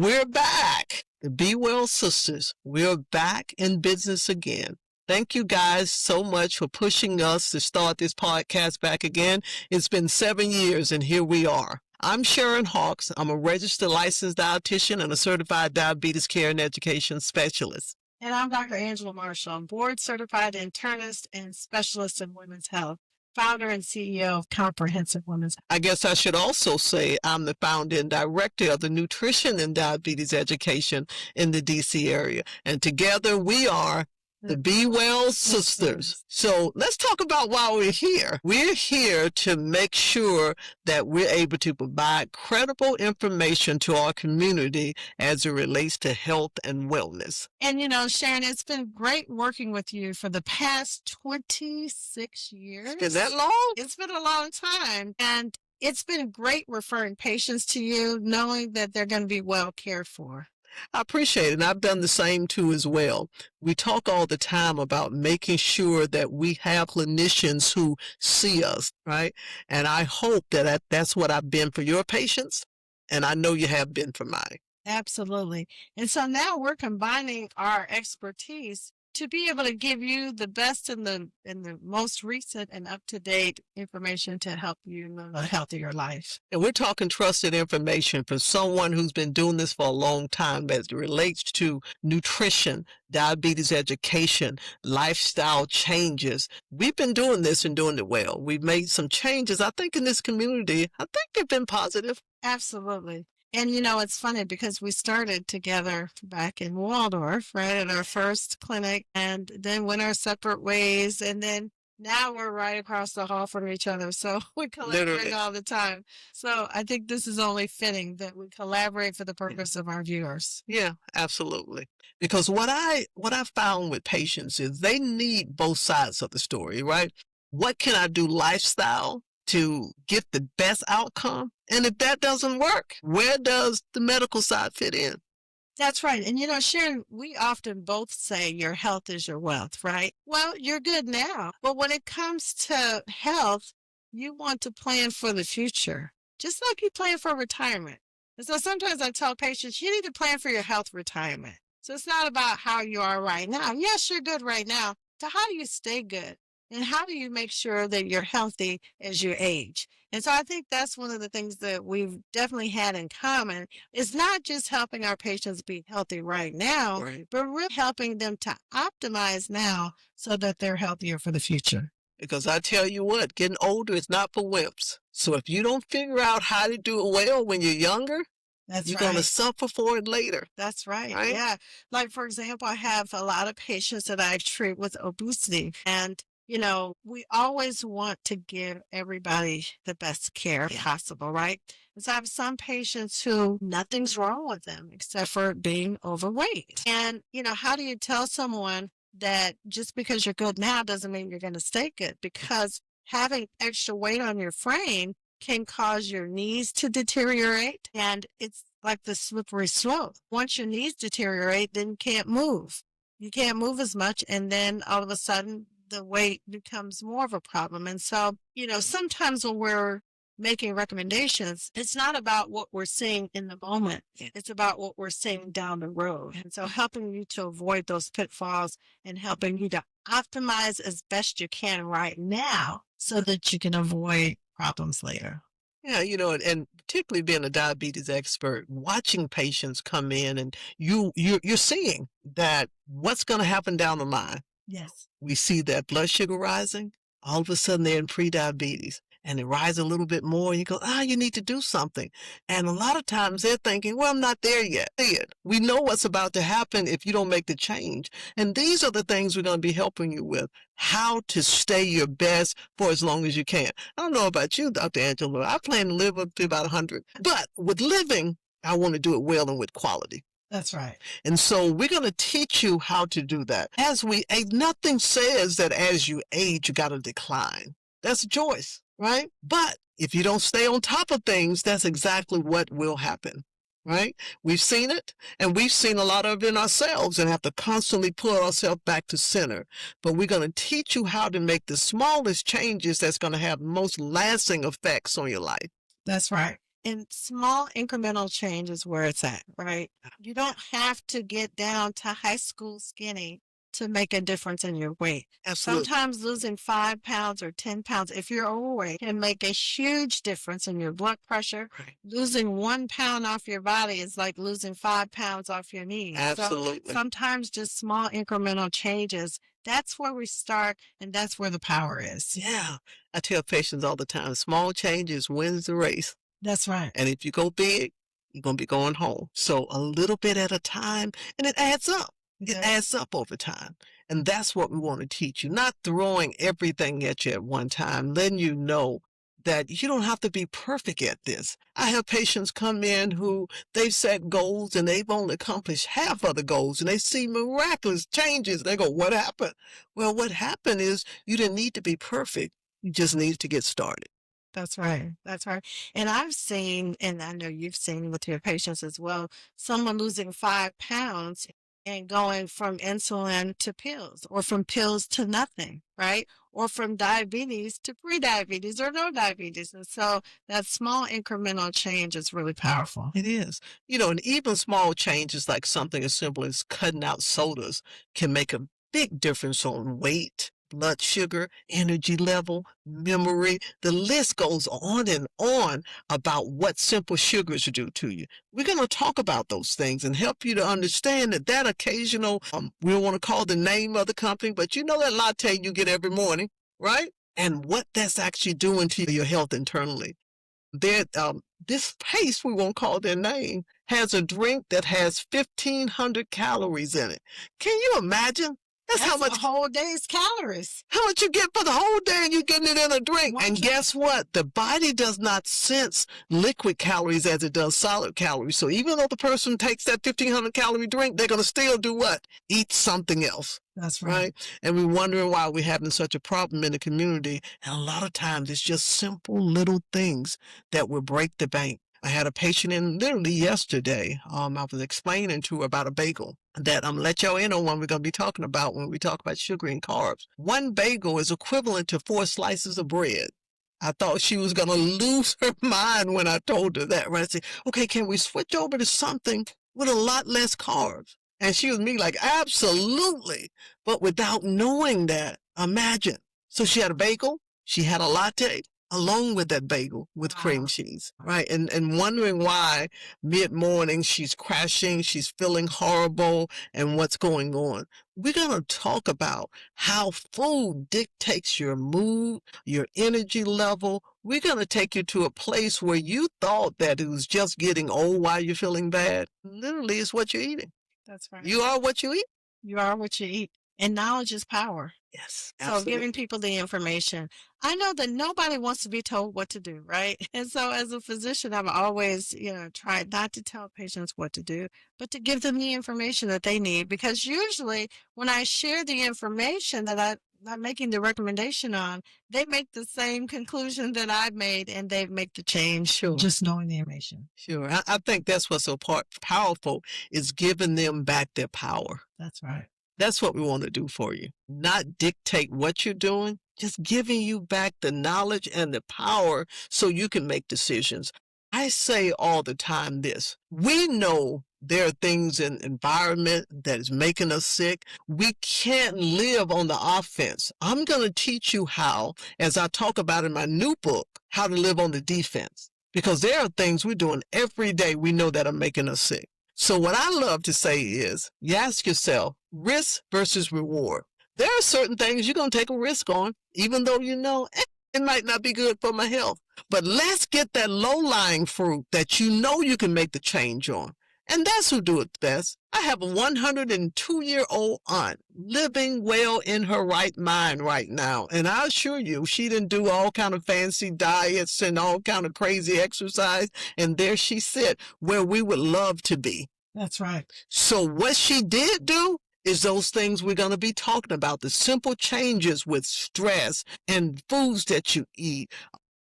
We're back. The Be Well Sistas. We're back in business again. Thank you guys so much for pushing us to start this podcast back again. It's been 7 years and here we are. I'm Sharon Hawks. I'm a registered licensed dietitian and a certified diabetes care and education specialist. And I'm Dr. Angela Marshall. I'm board certified internist and specialist in women's health, founder and CEO of Comprehensive Women's Health. I guess I should also say I'm the founder and director of the Nutrition and Diabetes Education in the DC area. And together we are the Be Well Sisters. So let's talk about why we're here. We're here to make sure that we're able to provide credible information to our community as it relates to health and wellness. And, you know, Sharon, it's been great working with you for the past 26 years. Is that long? It's been a long time. And it's been great referring patients to you, knowing that they're going to be well cared for. I appreciate it. And I've done the same too as well. We talk all the time about making sure that we have clinicians who see us, right? And I hope that that's what I've been for your patients. And I know you have been for mine. Absolutely. And so now we're combining our expertise to be able to give you the best and the most recent and up-to-date information to help you live a healthier life. And we're talking trusted information from someone who's been doing this for a long time as it relates to nutrition, diabetes education, lifestyle changes. We've been doing this and doing it well. We've made some changes, I think, in this community. I think they've been positive. Absolutely. And, you know, it's funny because we started together back in Waldorf, right, at our first clinic, and then went our separate ways. And then now we're right across the hall from each other. So we collaborate all the time. So I think this is only fitting that we collaborate for the purpose of our viewers. Yeah, absolutely. Because what I found with patients is they need both sides of the story, right? What can I do lifestyle to get the best outcome? And if that doesn't work, where does the medical side fit in? That's right. And, you know, Sharon, we often both say your health is your wealth, right? Well, you're good now. But when it comes to health, you want to plan for the future, just like you plan for retirement. And so sometimes I tell patients, you need to plan for your health retirement. So it's not about how you are right now. Yes, you're good right now. So how do you stay good? And how do you make sure that you're healthy as you age? And so I think that's one of the things that we've definitely had in common is not just helping our patients be healthy right now, Right. but really helping them to optimize now so that they're healthier for the future. Because I tell you what, getting older is not for wimps. So if you don't figure out how to do it well when you're younger, That's you're right. going to suffer for it later. That's right. Right? Yeah. Like, for example, I have a lot of patients that I treat with obesity. And you know, we always want to give everybody the best care possible, right? And so I have some patients who nothing's wrong with them except for being overweight. And, you know, how do you tell someone that just because you're good now doesn't mean you're going to stay good? Because having extra weight on your frame can cause your knees to deteriorate. And it's like the slippery slope. Once your knees deteriorate, then you can't move. You can't move as much. And then all of a sudden, the weight becomes more of a problem. And so, you know, sometimes when we're making recommendations, it's not about what we're seeing in the moment. It's about what we're seeing down the road. And so helping you to avoid those pitfalls and helping you to optimize as best you can right now so that you can avoid problems later. Yeah, you know, and particularly being a diabetes expert, watching patients come in and you're seeing that what's going to happen down the line. Yes. We see that blood sugar rising. All of a sudden they're in pre-diabetes and it rises a little bit more. And you go, you need to do something. And a lot of times they're thinking, well, I'm not there yet. We know what's about to happen if you don't make the change. And these are the things we're going to be helping you with. How to stay your best for as long as you can. I don't know about you, Dr. Angela. I plan to live up to about 100. But with living, I want to do it well and with quality. That's right. And so we're going to teach you how to do that. As we age, nothing says that as you age, you got to decline. That's a choice, right? But if you don't stay on top of things, that's exactly what will happen, right? We've seen it, and we've seen a lot of it in ourselves and have to constantly pull ourselves back to center. But we're going to teach you how to make the smallest changes that's going to have most lasting effects on your life. That's right. And small incremental change is where it's at, right? You don't have to get down to high school skinny to make a difference in your weight. Absolutely. Sometimes losing 5 pounds or 10 pounds, if you're overweight, can make a huge difference in your blood pressure. Right. Losing 1 pound off your body is like losing 5 pounds off your knees. Absolutely. So sometimes just small incremental changes, that's where we start, and that's where the power is. Yeah. I tell patients all the time, small changes wins the race. That's right. And if you go big, you're going to be going home. So a little bit at a time, and it adds up. It adds up over time. And that's what we want to teach you, not throwing everything at you at one time, letting you know that you don't have to be perfect at this. I have patients come in who they've set goals and they've only accomplished half of the goals and they see miraculous changes. They go, what happened? Well, what happened is you didn't need to be perfect. You just needed to get started. That's right. That's right. And I've seen, and I know you've seen with your patients as well, someone losing 5 pounds and going from insulin to pills, or from pills to nothing, right? Or from diabetes to pre-diabetes or no diabetes. And so that small incremental change is really powerful. It is. And even small changes like something as simple as cutting out sodas can make a big difference on weight, blood sugar, energy level, memory. The list goes on and on about what simple sugars do to you. We're going to talk about those things and help you to understand that occasional, we don't want to call the name of the company, but that latte you get every morning, right? And what that's actually doing to your health internally. This paste, we won't call their name, has a drink that has 1,500 calories in it. Can you imagine? That's how much a whole day's calories. How much you get for the whole day and you're getting it in a drink. And guess what? The body does not sense liquid calories as it does solid calories. So even though the person takes that 1,500 calorie drink, they're going to still do what? Eat something else. That's right. And we're wondering why we're having such a problem in the community. And a lot of times it's just simple little things that will break the bank. I had a patient in literally yesterday. I was explaining to her about a bagel that I'm let y'all in on one we're going to be talking about when we talk about sugar and carbs. One bagel is equivalent to 4 slices of bread. I thought she was going to lose her mind when I told her that. Right? I said, okay, can we switch over to something with a lot less carbs? And she was me like, absolutely. But without knowing that, imagine. So she had a bagel, she had a latte, along with that bagel with cream cheese, right? And wondering why mid-morning she's crashing, she's feeling horrible, and what's going on. We're going to talk about how food dictates your mood, your energy level. We're going to take you to a place where you thought that it was just getting old while you're feeling bad. Literally, it's what you're eating. That's right. You are what you eat. You are what you eat. And knowledge is power. Yes, absolutely. So giving people the information. I know that nobody wants to be told what to do, right? And so as a physician, I've always, tried not to tell patients what to do, but to give them the information that they need. Because usually when I share the information that I'm making the recommendation on, they make the same conclusion that I've made and they make the change. Sure. Just knowing the information. Sure. I think that's what's so powerful is giving them back their power. That's right. That's what we want to do for you. Not dictate what you're doing, just giving you back the knowledge and the power so you can make decisions. I say all the time this. We know there are things in environment that is making us sick. We can't live on the offense. I'm going to teach you how, as I talk about in my new book, how to live on the defense. Because there are things we're doing every day we know that are making us sick. So what I love to say is, you ask yourself, risk versus reward. There are certain things you're going to take a risk on, even though it might not be good for my health. But let's get that low-lying fruit that you can make the change on. And that's who do it best. I have a 102-year-old aunt living well in her right mind right now. And I assure you, she didn't do all kind of fancy diets and all kind of crazy exercise. And there she sit where we would love to be. That's right. So what she did do is those things we're going to be talking about, the simple changes with stress and foods that you eat.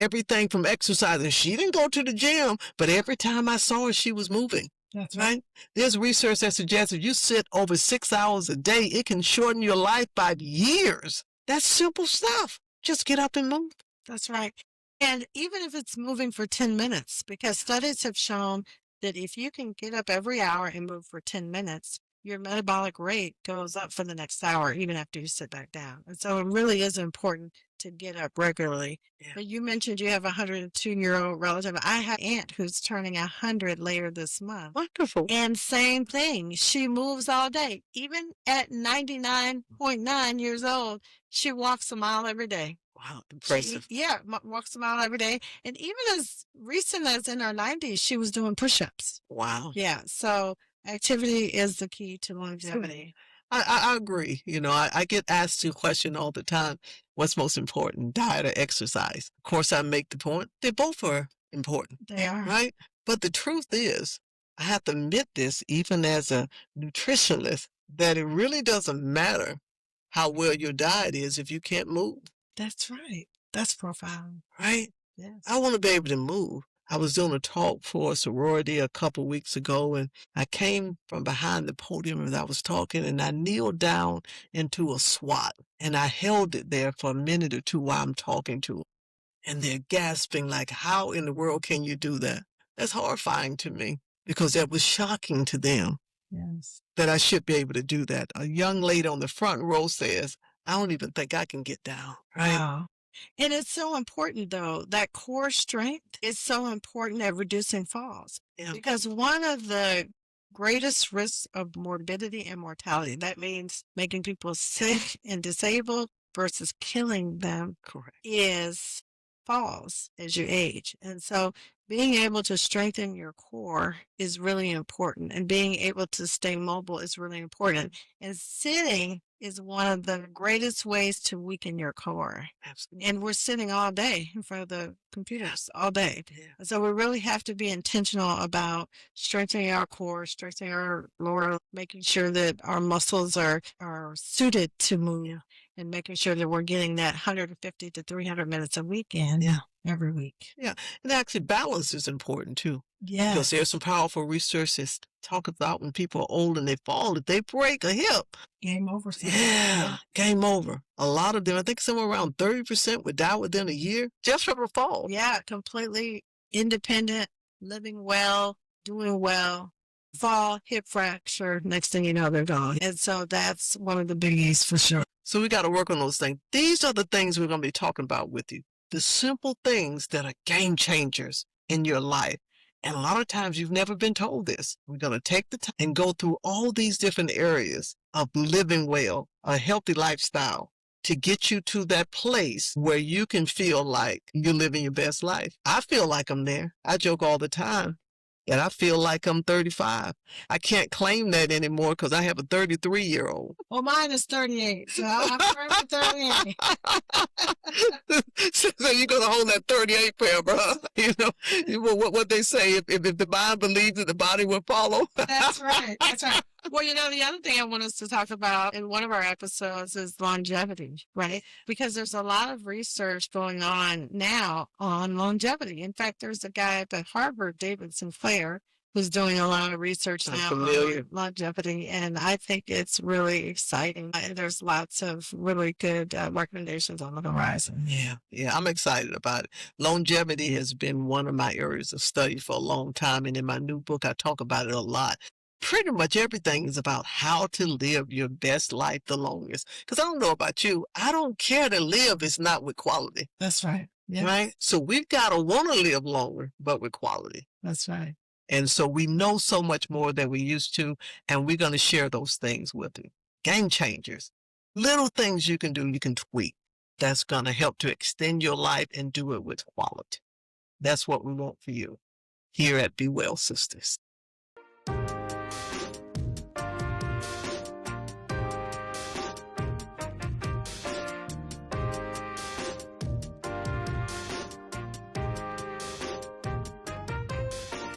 Everything from exercising. She didn't go to the gym, but every time I saw her, she was moving. That's right. There's research that suggests if you sit over 6 hours a day, it can shorten your life by years. That's simple stuff. Just get up and move. That's right. And even if it's moving for 10 minutes, because studies have shown that if you can get up every hour and move for 10 minutes, your metabolic rate goes up for the next hour, even after you sit back down. And so it really is important to get up regularly. Yeah. But you mentioned you have a 102-year-old relative. I have an aunt who's turning 100 later this month. Wonderful. And same thing. She moves all day. Even at 99.9 years old, she walks a mile every day. Wow, impressive. Walks a mile every day. And even as recent as in her 90s, she was doing push-ups. Wow. Yeah. So activity is the key to longevity. I agree. I get asked the question all the time, what's most important, diet or exercise? Of course, I make the point, they both are important, They are. right? But the truth is, I have to admit this, even as a nutritionist, that it really doesn't matter how well your diet is if you can't move, That's right. That's profound. right? Yes. I want to be able to move. I was doing a talk for a sorority a couple weeks ago, and I came from behind the podium as I was talking, and I kneeled down into a squat, and I held it there for a minute or two while I'm talking to them. And they're gasping like, how in the world can you do that? That's horrifying to me because that was shocking to them Yes. that I should be able to do that. A young lady on the front row says, I don't even think I can get down, right? Wow. And it's so important, though, that core strength is so important at reducing falls. Yeah. Because one of the greatest risks of morbidity and mortality, that means making people sick and disabled versus killing them, Correct. is falls as you age. And so being able to strengthen your core is really important, and being able to stay mobile is really important. And sitting is one of the greatest ways to weaken your core. Absolutely. And we're sitting all day in front of the computers all day. Yeah. So we really have to be intentional about strengthening our core, strengthening our lower, making sure that our muscles are suited to move, and making sure that we're getting that 150 to 300 minutes a week in every week. Yeah. And actually, balance is important too. Yes. Because there's some powerful research that talk about when people are old and they fall, if they break a hip, Game over. yeah, game over. A lot of them, I think somewhere around 30% would die within a year just from a fall. Yeah, completely independent, living well, doing well, fall, hip fracture, next thing you know, they're gone. And so that's one of the biggies for sure. So we got to work on those things. These are the things we're going to be talking about with you. The simple things that are game changers in your life. And a lot of times you've never been told this. We're going to take the time and go through all these different areas of living well, a healthy lifestyle, to get you to that place where you can feel like you're living your best life. I feel like I'm there. I joke all the time that I feel like I'm 35. I can't claim that anymore because I have a 33-year-old. Well, mine is 38, so I'm currently 38. So you're going to hold that 38 forever, huh? What they say, if the mind believes that the body will follow. That's right. That's right. Well, the other thing I want us to talk about in one of our episodes is longevity, right? Because there's a lot of research going on now on longevity. In fact, there's a guy up at Harvard, David Sinclair, who's doing a lot of research now on longevity, and I think it's really exciting. And there's lots of really good recommendations on the horizon. Yeah, I'm excited about it. Longevity has been one of my areas of study for a long time, and in my new book, I talk about it a lot. Pretty much everything is about how to live your best life the longest. Because I don't know about you, I don't care to live if it's not with quality. That's right. Yeah. Right? So we've got to want to live longer, but with quality. That's right. And so we know so much more than we used to, and we're going to share those things with you. Game changers. Little things you can do, you can tweak. That's going to help to extend your life and do it with quality. That's what we want for you here at Be Well Sistas.